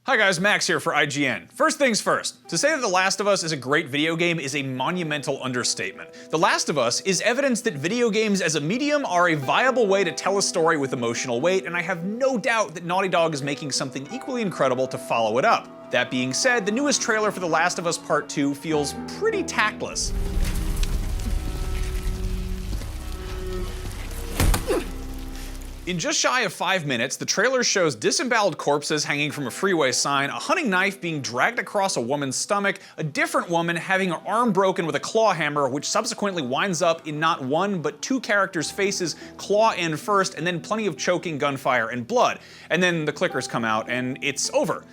Hi guys, Max here for IGN. First things first, to say that The Last of Us is a great video game is a monumental understatement. The Last of Us is evidence that video games as a medium are a viable way to tell a story with emotional weight, and I have no doubt that Naughty Dog is making something equally incredible to follow it up. That being said, the newest trailer for The Last of Us Part 2 feels pretty tactless. In just shy of 5 minutes, the trailer shows disemboweled corpses hanging from a freeway sign, a hunting knife being dragged across a woman's stomach, a different woman having her arm broken with a claw hammer, which subsequently winds up in not one but two characters' faces, claw end first, and then plenty of choking, gunfire, and blood. And then the clickers come out, and it's over.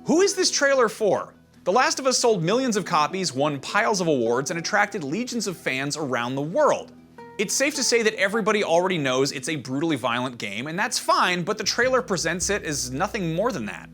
Who is this trailer for? The Last of Us sold millions of copies, won piles of awards, and attracted legions of fans around the world. It's safe to say that everybody already knows it's a brutally violent game, and that's fine, but the trailer presents it as nothing more than that.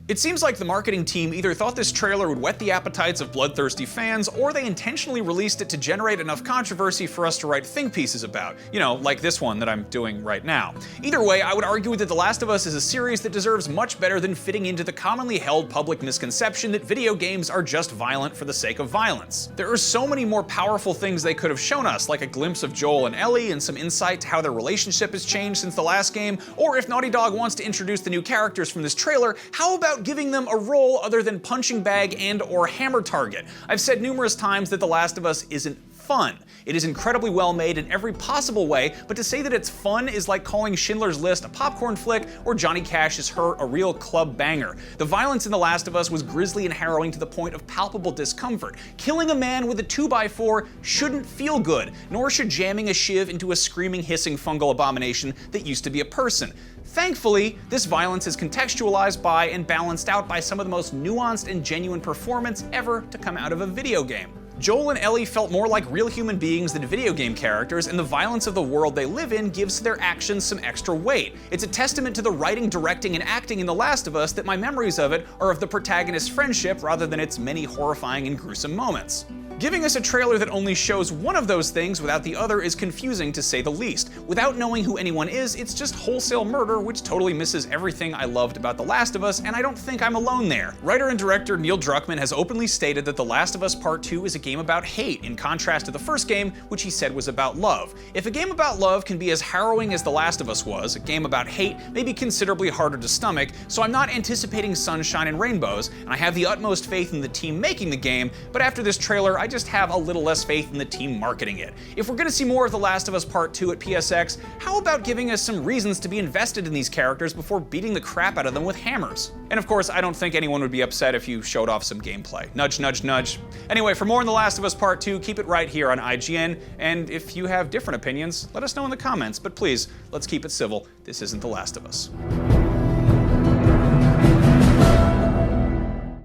It seems like the marketing team either thought this trailer would whet the appetites of bloodthirsty fans, or they intentionally released it to generate enough controversy for us to write think pieces about. You know, like this one that I'm doing right now. Either way, I would argue that The Last of Us is a series that deserves much better than fitting into the commonly held public misconception that video games are just violent for the sake of violence. There are so many more powerful things they could have shown us, like a glimpse of Joel and Ellie and some insight to how their relationship has changed since the last game, or if Naughty Dog wants to introduce the new characters from this trailer, how about giving them a role other than punching bag and or hammer target? I've said numerous times that The Last of Us isn't fun. It is incredibly well made in every possible way, but to say that it's fun is like calling Schindler's List a popcorn flick or Johnny Cash's Her a real club banger. The violence in The Last of Us was grisly and harrowing to the point of palpable discomfort. Killing a man with a 2x4 shouldn't feel good, nor should jamming a shiv into a screaming, hissing fungal abomination that used to be a person. Thankfully, this violence is contextualized by and balanced out by some of the most nuanced and genuine performance ever to come out of a video game. Joel and Ellie felt more like real human beings than video game characters, and the violence of the world they live in gives their actions some extra weight. It's a testament to the writing, directing, and acting in The Last of Us that my memories of it are of the protagonist's friendship rather than its many horrifying and gruesome moments. Giving us a trailer that only shows one of those things without the other is confusing to say the least. Without knowing who anyone is, it's just wholesale murder, which totally misses everything I loved about The Last of Us, and I don't think I'm alone there. Writer and director Neil Druckmann has openly stated that The Last of Us Part 2 is a game about hate, in contrast to the first game, which he said was about love. If a game about love can be as harrowing as The Last of Us was, a game about hate may be considerably harder to stomach, so I'm not anticipating sunshine and rainbows, and I have the utmost faith in the team making the game, but after this trailer, I just have a little less faith in the team marketing it. If we're gonna see more of The Last of Us Part 2 at PSX, how about giving us some reasons to be invested in these characters before beating the crap out of them with hammers? And of course, I don't think anyone would be upset if you showed off some gameplay. Nudge, nudge, nudge. Anyway, for more on The Last of Us Part 2, keep it right here on IGN, and if you have different opinions, let us know in the comments, but please, let's keep it civil. This isn't The Last of Us.